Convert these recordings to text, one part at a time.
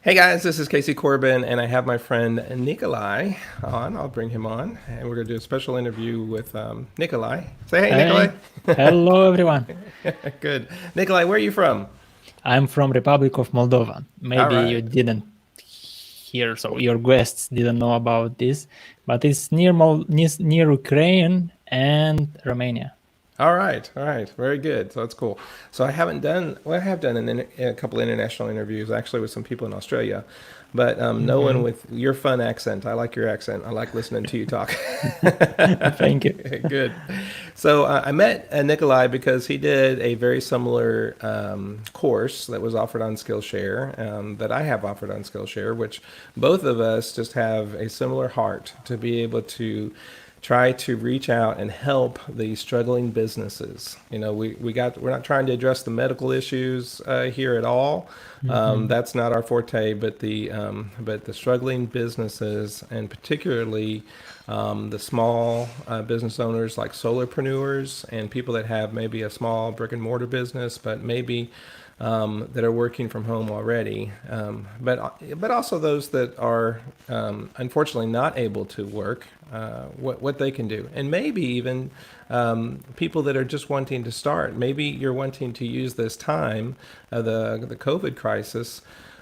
Hey guys, this is Casey Corbin, and I have my friend Nicolai on. I'll bring him on, and we're going to do a special interview with Nicolai. Say hey, Nicolai. Hey, hello everyone. Good. Nicolai, where are you from? I'm from Republic of Moldova. All Maybe you right. didn't hear, so your guests didn't know about this, but it's near Ukraine and Romania. All right. All right. Very good. So that's cool. So I haven't done, well, I have done a couple international interviews actually with some people in Australia, but no one Mhm. with your fun accent. I like your accent. I like listening to you talk. Thank you. Good. So I met Nikolai because he did a very similar course that was offered on Skillshare that I have offered on Skillshare, which both of us just have a similar heart to be able to try to reach out and help the struggling businesses. You know, we're not trying to address the medical issues here at all. Mhm. That's not our forte, but the struggling businesses, and particularly the small business owners like solopreneurs and people that have maybe a small brick and mortar business, but maybe that are working from home already, but also those that are unfortunately not able to work. What they can do, and maybe even people that are just wanting to start. Maybe you're wanting to use this time of the COVID crisis.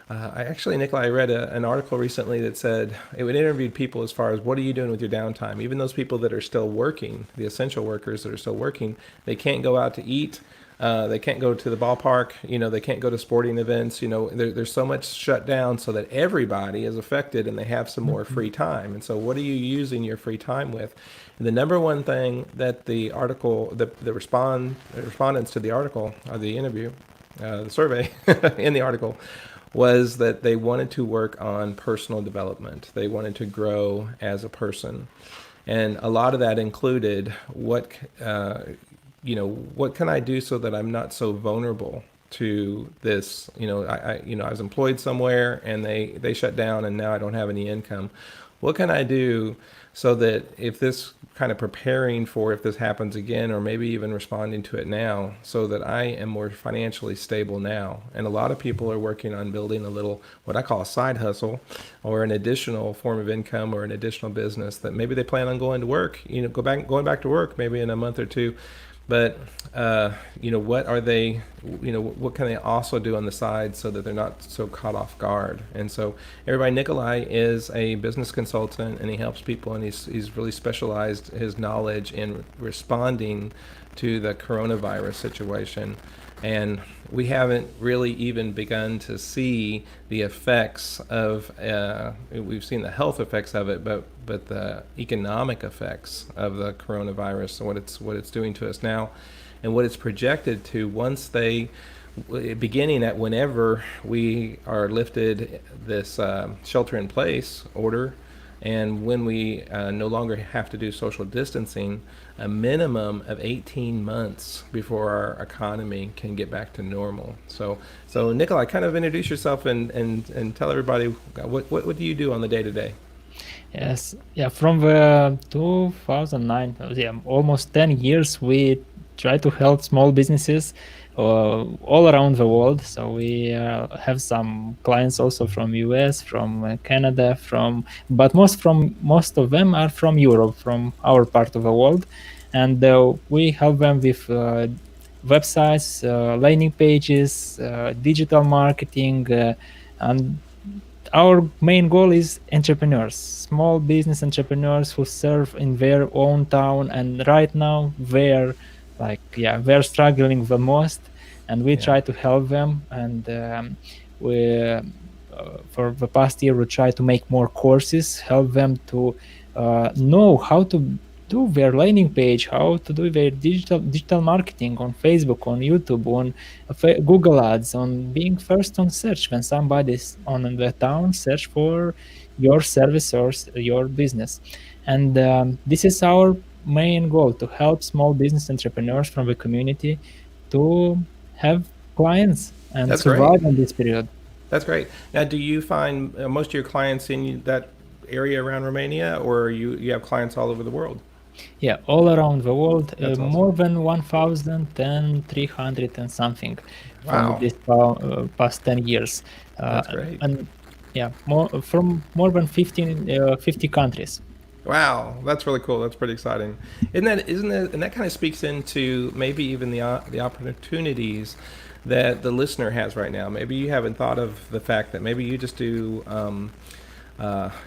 Nikolai, I read an article recently that said it would interviewed people as far as what are you doing with your downtime. Even those people that are still working, the essential workers that are still working, they can't go out to eat. They can't go to the ballpark. You know, they can't go to sporting events. You know, there's so much shut down so that everybody is affected and they have some more Mhm. free time. And so, what are you using your free time with? And the number one thing that the article, the respondents to the article or the interview, the survey in the article was that they wanted to work on personal development. They wanted to grow as a person. And a lot of that included what can I do so that I'm not so vulnerable to this? I was employed somewhere and they shut down and now I don't have any income. What can I do so that if this kind of preparing for if this happens again, or maybe even responding to it now, so that I am more financially stable now? And a lot of people are working on building a little, what I call a side hustle, or an additional form of income, or an additional business that maybe they plan on going to work, going back to work maybe in a month or two. But what are they? What can they also do on the side so that they're not so caught off guard? And so, everybody, Nikolai is a business consultant, and he helps people, and he's really specialized his knowledge in responding to the coronavirus situation. And we haven't really even begun to see the effects of. We've seen the health effects of it, but the economic effects of the coronavirus and what it's doing to us now, and what it's projected to once they, beginning at whenever we are lifted this shelter in place order, and when we no longer have to do social distancing, a minimum of 18 months before our economy can get back to normal. So Nikolai, kind of introduce yourself and tell everybody what do you do on the day to day? Yes, yeah, from the 2009, yeah, almost 10 years, we try to help small businesses all around the world. So we have some clients also from US, from Canada, but most of them are from Europe, from our part of the world, and we help them with websites, landing pages, digital marketing, and our main goal is entrepreneurs, small business entrepreneurs who serve in their own town, and right now they're struggling the most, and we Yeah. try to help them. And we for the past year we try to make more courses, help them to know how to do their landing page, how to do their digital marketing on Facebook, on YouTube, on Google Ads, on being first on search when somebody's on the town search for your service or your business. And this is our main goal, to help small business entrepreneurs from the community to have clients and That's great. survive in this period. That's great. Now, do you find most of your clients in that area around Romania, or you have clients all over the world? Yeah, all around the world, That's awesome. more than 1,300 and something from Wow. this past 10 years. That's great. And Yeah, more from more than 15, 50 countries. Wow, that's really cool. That's pretty exciting. Isn't that, and that kind of speaks into maybe even the opportunities that the listener has right now. Maybe you haven't thought of the fact that maybe you just do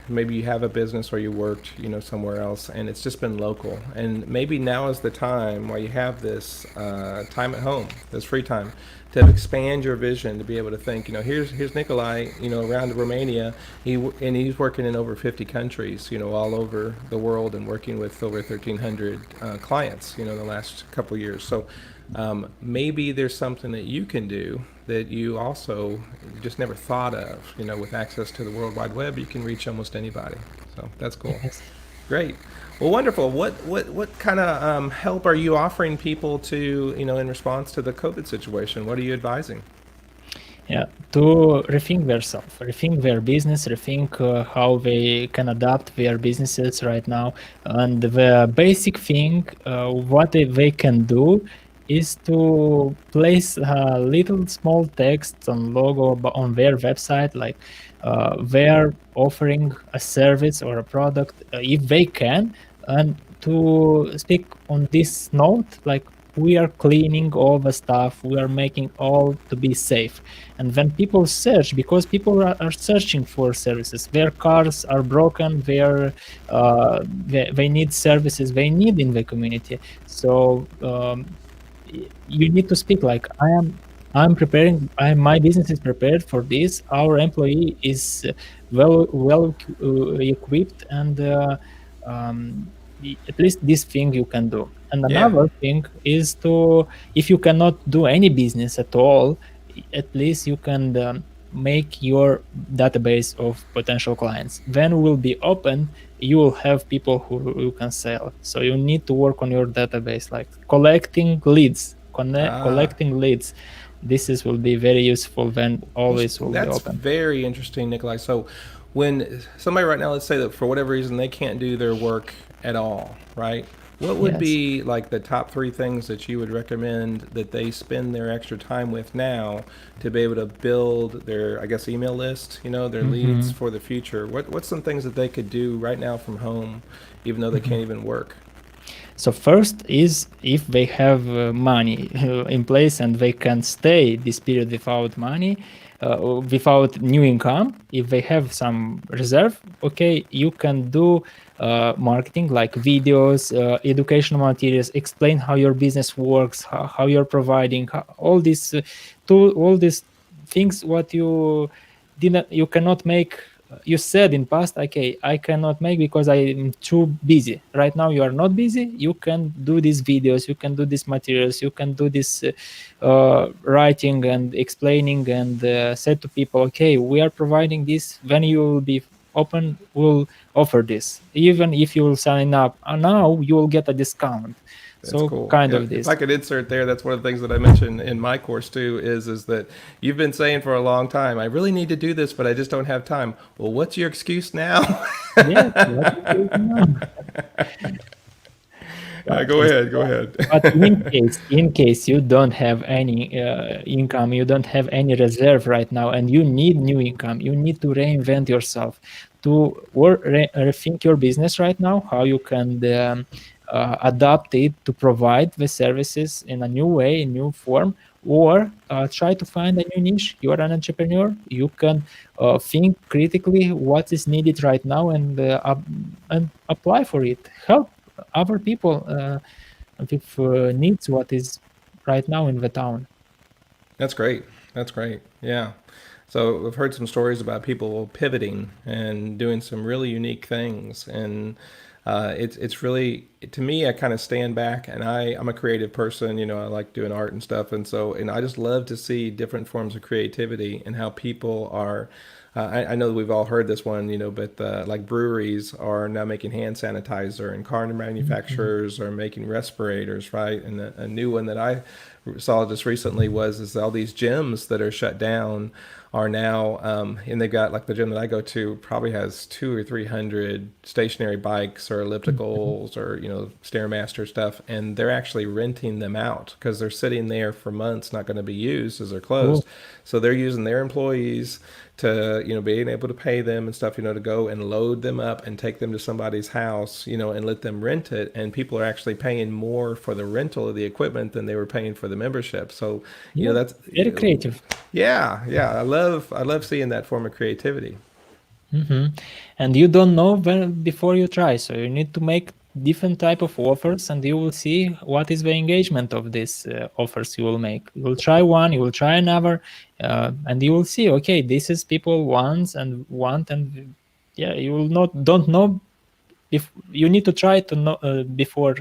maybe you have a business or you worked, somewhere else, and it's just been local. And maybe now is the time while you have this time at home, this free time, to expand your vision, to be able to think, here's Nikolai, around Romania. And he's working in over 50 countries, all over the world, and working with over 1,300 clients, the last couple of years. So maybe there's something that you can do that you also just never thought of. With access to the World Wide Web, you can reach almost anybody. So that's cool. Yes. Great. Well, wonderful. What kind of help are you offering people to, in response to the COVID situation? What are you advising? Yeah, to rethink themselves, rethink their business, rethink how they can adapt their businesses right now. And the basic thing, what they can do is to place a little small text and logo on their website, like they're offering a service or a product, if they can, and to speak on this note, like we are cleaning all the stuff, we are making all to be safe. And when people search, because people are searching for services, their cars are broken, they need services they need in the community. So you need to speak like I'm preparing. My business is prepared for this. Our employee is well equipped, and at least this thing you can do. And Yeah. another thing is to, if you cannot do any business at all, at least you can make your database of potential clients. When will be open, you will have people who you can sell. So you need to work on your database, like collecting leads, Ah. collecting leads. Will be very useful when Well, always will be that's open. very interesting, Nikolai. So, when somebody right now, let's say that for whatever reason they can't do their work at all, right? What would Yes. be like the top three things that you would recommend that they spend their extra time with now to be able to build their, I guess, email list, their leads Hmm. for the future? What's some things that they could do right now from home, even though they can't even work? So first is if they have money in place and they can stay this period without money, without new income. If they have some reserve, okay, you can do marketing like videos, educational materials, explain how your business works, how you're providing all these all these things what you cannot make. You said in past, okay, I cannot make because I'm too busy. Right now you are not busy, you can do these videos, you can do these materials, you can do this writing and explaining, and said to people, okay, we are providing this. When you will be open, we'll offer this. Even if you will sign up now, you will get a discount. That's So cool. kind of If I this. could insert there, that's one of the things that I mentioned in my course too. Is that you've been saying for a long time, I really need to do this, but I just don't have time. Well, what's your excuse now? Yes, what is going on? Go Right. ahead. Go ahead. But in case you don't have any income, you don't have any reserve right now, and you need new income, you need to reinvent yourself, to rethink your business right now, how you can adapt it to provide the services in a new way, in new form, or try to find a new niche. You are an entrepreneur. You can think critically what is needed right now, and apply for it. Help other people with needs what is right now in the town. That's great. That's great. Yeah. So I've heard some stories about people pivoting and doing some really unique things, and it's really, to me. I kind of stand back, and I'm a creative person. I like doing art and stuff, and I just love to see different forms of creativity and how people are. I know that we've all heard this one, but like breweries are now making hand sanitizer, and car Mhm. manufacturers are making respirators, right? And a new one that I saw just recently was is all these gyms that are shut down are now, and they've got, like, the gym that I go to probably has 200 or 300 stationary bikes or Mhm. ellipticals or Stairmaster stuff, and they're actually renting them out because they're sitting there for months, not going to be used as they're Cool. closed. So they're using their employees to, being able to pay them and stuff, to go and load them up and take them to somebody's house, and let them rent it. And people are actually paying more for the rental of the equipment than they were paying for the membership. So, Yeah, that's, very creative. yeah, yeah. I love seeing that form of creativity. hmm And you don't know when before you try, so you need to make different type of offers, and you will see what is the engagement of these offers you will make. You will try one, you will try another, and you will see. Okay, this is people want, and yeah, you will not don't know if you need to try to know before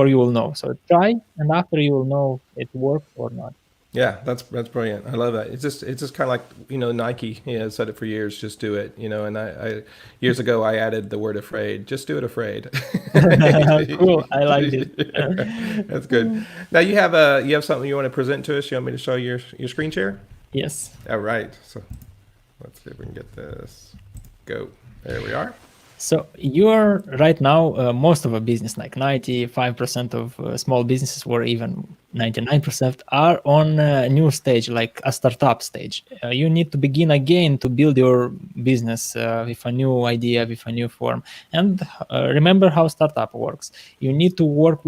you will know. So try, and after you will know it works or not. Yeah, that's brilliant. I love that. It's just kind of like Nike. Said it for years. Just do it. And I years ago I added the word afraid. Just do it afraid. Cool, I like this. That's good. Now you have something you want to present to us. You want me to show your screen share? Yes. All right. So let's see if we can get this. Go. There we are. So you're right now, most of a business, like 95% of small businesses, or even 99%, are on a new stage, like a startup stage. You need to begin again to build your business with a new idea, with a new form. And remember how startup works. You need to work,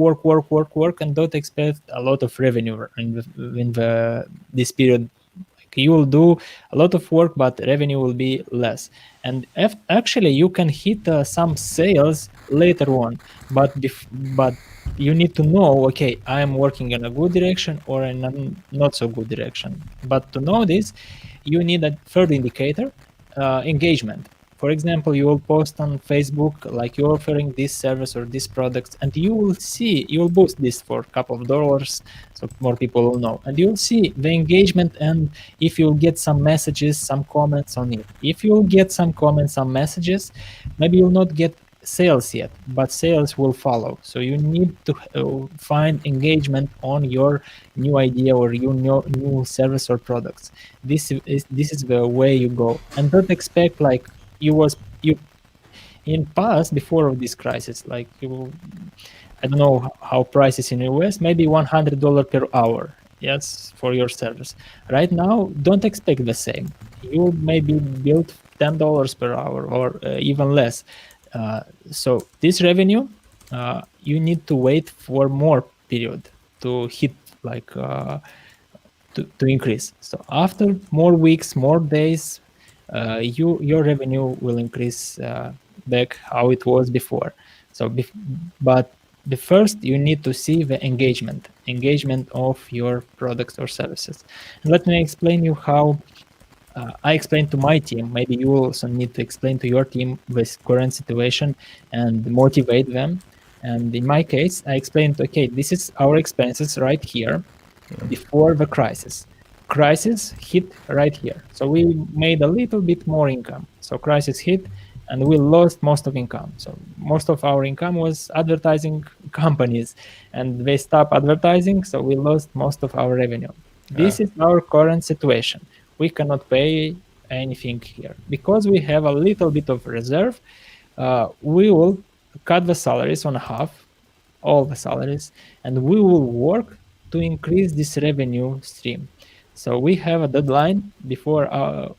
and don't expect a lot of revenue in this period. You will do a lot of work, but revenue will be less. And actually you can hit some sales later on, but you need to know, okay, I am working in a good direction or in a not so good direction. But to know this, you need a third indicator, engagement. For example, you will post on Facebook like you're offering this service or this product, and you will boost this for a couple of dollars, so more people will know, and you'll see the engagement. And if you'll get some messages, some comments on it, if you'll get some comments, some messages, maybe you'll not get sales yet, but sales will follow. So you need to find engagement on your new idea or your new service or products. This is the way you go, and don't expect like you in past before this crisis, like you, I don't know how prices in US, maybe $100 per hour, yes, for your service. Right now, don't expect the same. You maybe build $10 per hour or even less. Uh, so this revenue, you need to wait for more period to hit, like to increase. So after more weeks, more days, your revenue will increase back how it was before. So, but the first you need to see the engagement of your products or services. And let me explain you how I explained to my team. Maybe you also need to explain to your team this current situation and motivate them. And in my case, I explained, okay, this is our expenses right here before the crisis. Crisis hit right here. So we made a little bit more income. So crisis hit and we lost most of income. So most of our income was advertising companies and they stopped advertising. So we lost most of our revenue. Uh, This is our current situation. We cannot pay anything here. Because we have a little bit of reserve, we will cut the salaries on half, all the salaries, and we will work to increase this revenue stream. So we have a deadline before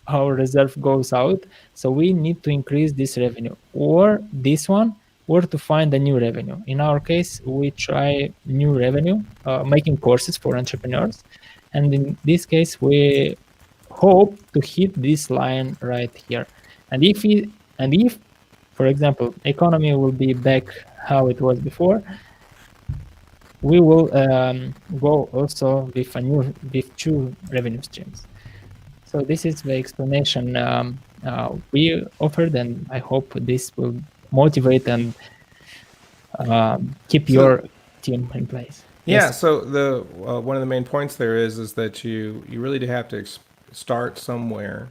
our reserve goes out. So we need to increase this revenue or this one, or to find a new revenue. In our case, we try new revenue, making courses for entrepreneurs. And in this case, we hope to hit this line right here. And if, for example, economy will be back how it was before, we will go also with two revenue streams. So this is the explanation we offered, and I hope this will motivate and keep so your team in place. Yeah, Yes. so the one of the main points there is that you really do have to start somewhere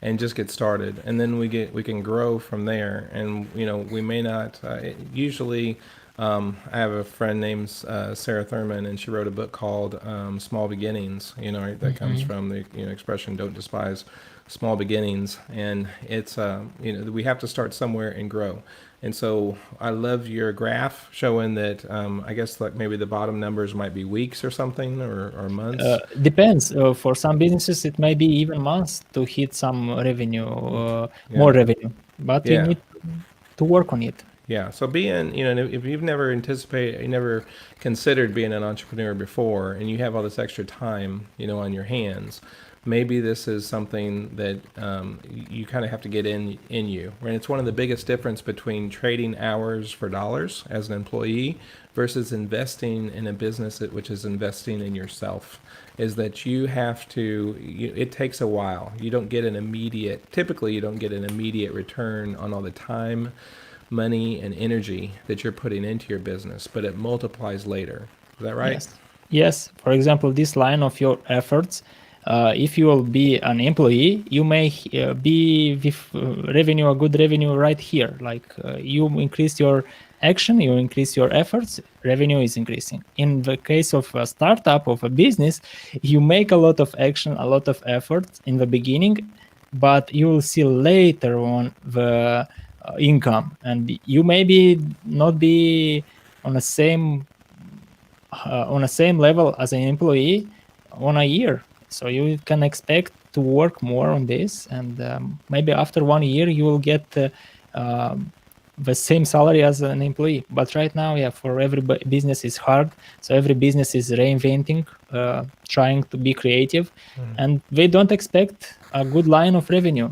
and just get started, and then we can grow from there. And we may not usually. I have a friend named Sarah Thurman, and she wrote a book called Small Beginnings. Right, that comes Mhm. from the expression "Don't despise small beginnings," and it's we have to start somewhere and grow. And so I love your graph showing that I guess like maybe the bottom numbers might be weeks or something or months. Depends. For some businesses, it may be even months to hit some revenue, Yeah. more revenue, but you Yeah. need to work on it. Yeah. So being, if you've never anticipated, you never considered being an entrepreneur before, and you have all this extra time, on your hands, maybe this is something that you kind of have to get in you. And it's one of the biggest difference between trading hours for dollars as an employee versus investing in a business which is investing in yourself. Is that you have to? It takes a while. You don't get an immediate. Typically, you don't get an immediate return on all the time, money, and energy that you're putting into your business, but it multiplies later. Is that right? Yes. Yes. For example, this line of your efforts, if you will be an employee, you may be with revenue, a good revenue right here. Like you increase your action, you increase your efforts, revenue is increasing. In the case of a startup, of a business, you make a lot of action, a lot of effort in the beginning, but you will see later on the income, and you maybe not be on the same level as an employee on a year. So you can expect to work more on this, and maybe after 1 year you will get the same salary as an employee. But right now, yeah, for every business is hard. So every business is reinventing, trying to be creative, and they don't expect a good line of revenue.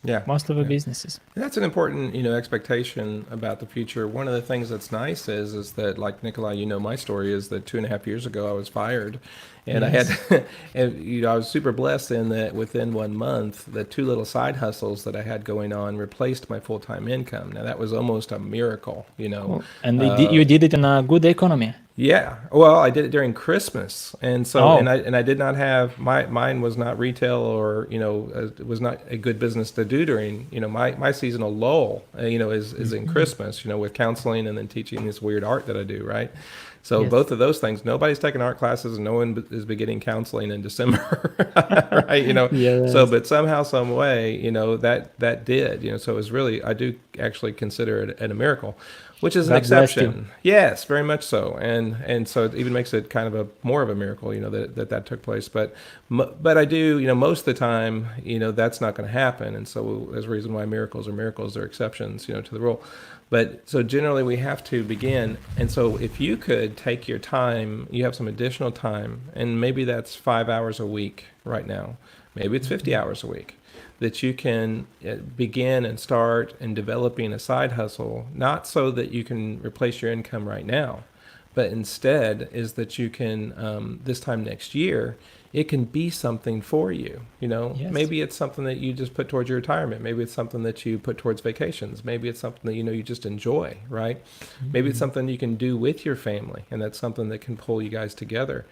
Yeah. Most of the Yeah. businesses. And that's an important, expectation about the future. One of the things that's nice is that, like Nikolai, my story is that 2.5 years ago I was fired, and I Yes. had, and I was super blessed in that within 1 month, the two little side hustles that I had going on replaced my full time income. Now that was almost a miracle. Cool. And you did it in a good economy. Yeah, well, I did it during Christmas, and so Oh. and I did not have mine was not retail or it was not a good business to do during my seasonal lull is in Christmas with counseling and then teaching this weird art that I do, right? So Yes. both of those things, nobody's taking art classes and no one is beginning counseling in December, right? Yes. So but somehow some way that did so it was really, I do actually consider it a miracle, which is an God blessed you. exception. Yes, very much so, and so it even makes it kind of a more of a miracle, that took place. But I do, most of the time, that's not going to happen, and so there's a reason why miracles are miracles, they're exceptions, to the rule. But so generally we have to begin, and so if you could take your time, you have some additional time, and maybe that's 5 hours a week right now, maybe it's 50 hours a week, that you can begin and start in developing a side hustle, not so that you can replace your income right now, but instead is that you can, this time next year, it can be something for you. Yes. Maybe it's something that you just put towards your retirement. Maybe it's something that you put towards vacations. Maybe it's something that, you just enjoy, right? Maybe it's something you can do with your family, and that's something that can pull you guys together.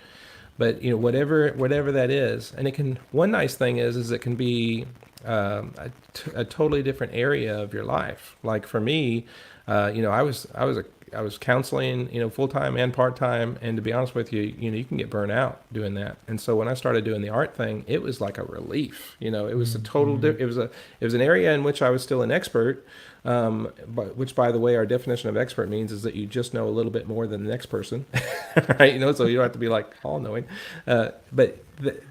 But whatever that is, and it can. One nice thing is it can be a totally different area of your life. Like for me, I was counseling, full time and part time, and to be honest with you, you can get burnt out doing that. And so when I started doing the art thing, it was like a relief. It was a total. It was an area in which I was still an expert. But which, by the way, our definition of expert means is that you just know a little bit more than the next person, right? So you don't have to be like all knowing. But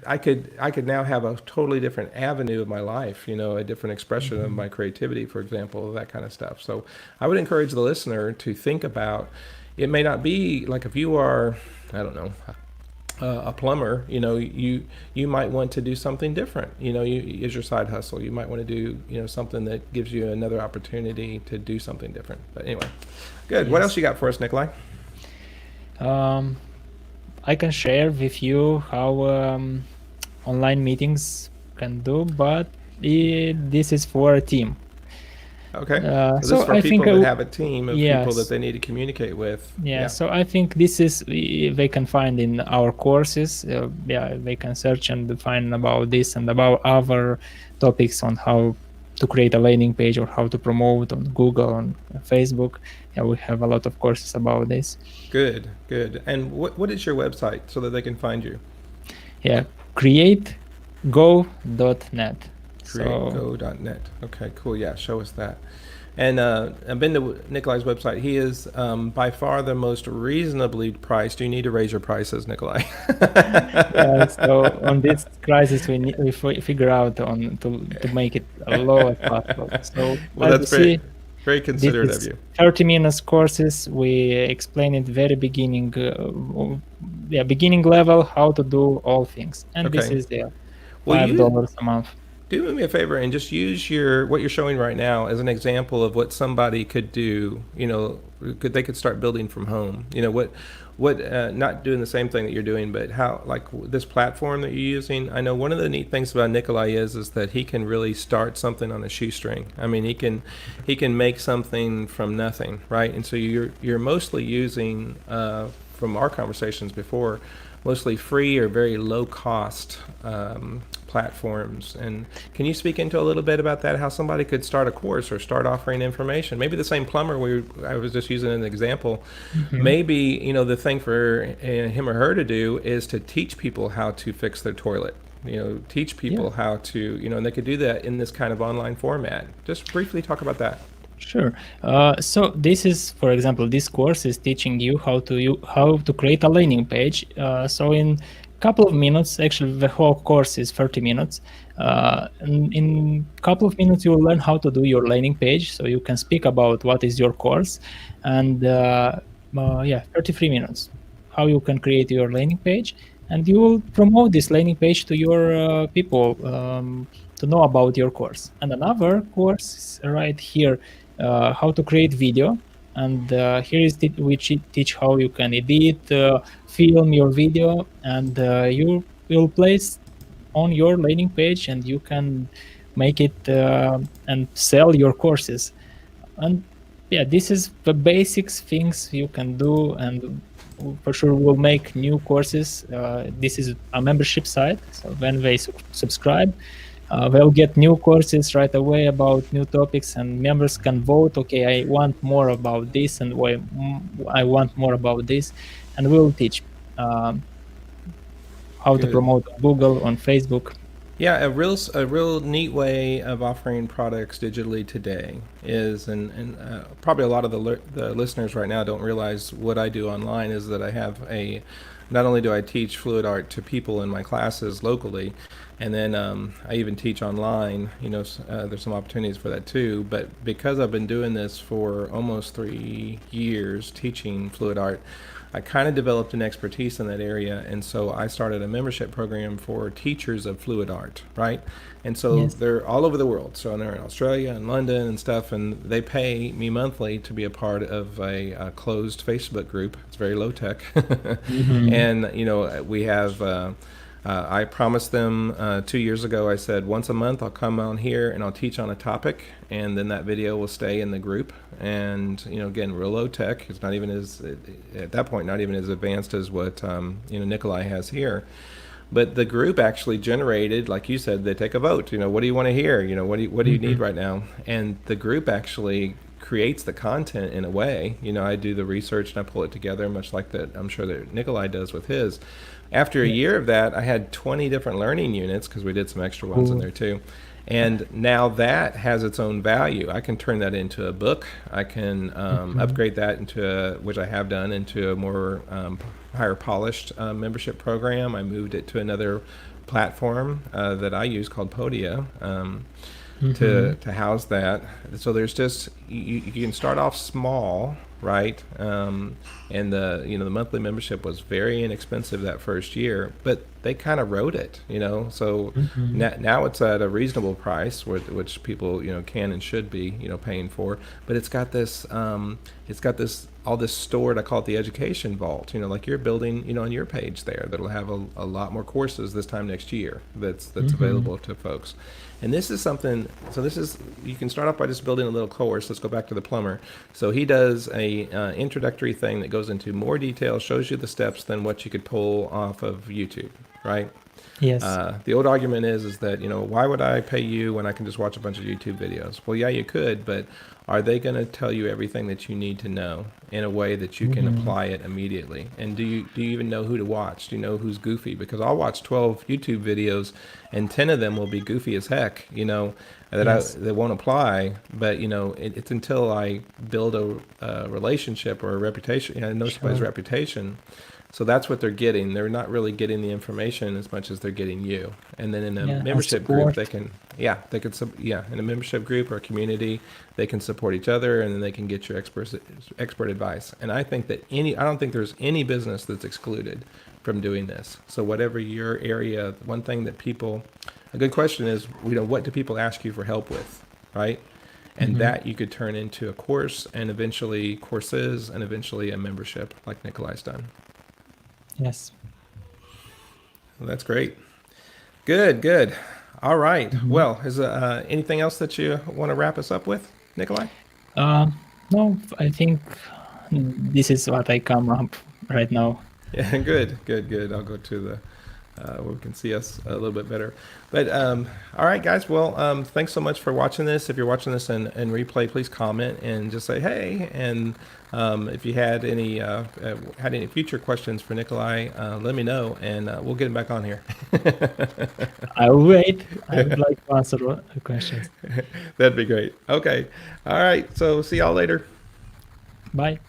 I could now have a totally different avenue of my life, a different expression of my creativity, for example, that kind of stuff. So I would encourage the listener to think about. It may not be like if you are, I don't know, a plumber, you might want to do something different. As your side hustle, you might want to do something that gives you another opportunity to do something different. But anyway, good. Yes. What else you got for us, Nikolai? I can share with you how online meetings can do, but this is for a team. Okay. So this is for people that have a team of people that they need to communicate with. Yeah. So I think this is they can find in our courses. They can search and find about this and about other topics on how to create a landing page or how to promote on Google, on Facebook. Yeah, we have a lot of courses about this. Good. And what is your website so that they can find you? Yeah, creatego.net. Creatego.net. Okay, cool. Yeah, show us that. And I've been to Nikolai's website. He is by far the most reasonably priced. You need to raise your prices, Nikolai. Yeah, so on this crisis, we figure out on to make it as low as possible. So Well, as you that's very, see, very this considerate of is you. 30 minutes courses. We explain at very beginning, yeah, beginning level how to do all things, and this Okay. is the Well, you $5 a month. do me a favor and just use your what you're showing right now as an example of what somebody could do. They could start building from home. What not doing the same thing that you're doing, but how like this platform that you're using. I know one of the neat things about Nikolai is that he can really start something on a shoestring. I mean, he can make something from nothing, right? And so you're mostly using from our conversations before, mostly free or very low cost platforms. And can you speak into a little bit about that? How somebody could start a course or start offering information? Maybe the same plumber I was just using an example. Mhm. Maybe the thing for him or her to do is to teach people how to fix their toilet. Teach Yeah. people how to and they could do that in this kind of online format. Just briefly talk about that. Sure. So this is, for example, this course is teaching you how to create a landing page. So in couple of minutes, actually the whole course is 30 minutes. In couple of minutes, you will learn how to do your landing page. So you can speak about what is your course, and yeah, 33 minutes, how you can create your landing page, and you will promote this landing page to your people to know about your course. And another course right here, how to create video, and here is which teach how you can edit, film your video, and you will place on your landing page, and you can make it and sell your courses. And yeah, this is the basics things you can do, and for sure we'll make new courses. This is a membership site, so when they subscribe, they'll get new courses right away about new topics, and members can vote. Okay, I want more about this, and I want more about this, and we'll teach um, how to Good. promote on Google, on Facebook. Yeah, a real neat way of offering products digitally today is, and probably a lot of the listeners right now don't realize what I do online is that I have not only do I teach fluid art to people in my classes locally, and then I even teach online. There's some opportunities for that too. But because I've been doing this for almost 3 years, teaching fluid art, I kind of developed an expertise in that area, and so I started a membership program for teachers of fluid art, right? And so Yes. they're all over the world. So they're in Australia and London and stuff, and they pay me monthly to be a part of a closed Facebook group. It's very low tech, Mhm. and we have. I promised them 2 years ago. I said once a month I'll come on here and I'll teach on a topic, and then that video will stay in the group. And again, real low tech. It's not even as at that point not even as advanced as what Nikolai has here. But the group actually generated, like you said, they take a vote. What do you want to hear? What do you need Mhm. right now? And the group actually creates the content in a way. I do the research and I pull it together, much like that I'm sure that Nikolai does with his. After a Yeah. year of that, I had 20 different learning units because we did some extra ones in Cool. there too. And now that has its own value. I can turn that into a book. I can Mhm. upgrade that which I have done, into a more higher polished membership program. I moved it to another platform that I use called Podia. To Mhm. house that. So there's just you can start off small, right? And the monthly membership was very inexpensive that first year, but they kind of wrote it, So Mhm. now it's at a reasonable price, which people can and should be paying for. But it's got this all this stored. I call it the education vault. Like you're building on your page there that'll have a lot more courses this time next year. That's Mhm. available to folks. And this is something, so you can start off by just building a little course. Let's go back to the plumber. So he does a introductory thing that goes into more detail, shows you the steps than what you could pull off of YouTube, right? Yes. The old argument is that, why would I pay you when I can just watch a bunch of YouTube videos? Well, yeah, you could, but are they going to tell you everything that you need to know in a way that you can Mhm. apply it immediately? And do you even know who to watch? Do you know who's goofy? Because I'll watch 12 YouTube videos, and 10 of them will be goofy as heck, Yes. that won't apply. But it's until I build a relationship or a reputation, I know somebody's Sure. reputation. So that's what they're getting. They're not really getting the information as much as they're getting you. And then in a Yeah, and membership group, support. in a membership group or community, they can support each other, and then they can get your expert advice. And I think that I don't think there's any business that's excluded from doing this. So whatever your area, one thing that a good question is, what do people ask you for help with, right? And Hmm. that you could turn into a course, and eventually courses, and eventually a membership like Nicolai's done. Yes. Well, that's great. Good, good. All right. Hmm. Well, is anything else that you want to wrap us up with, Nikolai? Uh, no, I think this is what I come up right now. Yeah, good, good, good. I'll go to the where we can see us a little bit better. But all right, guys. Well, thanks so much for watching this. If you're watching this in replay, please comment and just say hey. And if you had any future questions for Nikolai, let me know, and we'll get him back on here. I'll wait. I would like to answer the questions. That'd be great. Okay. All right. So see y'all later. Bye.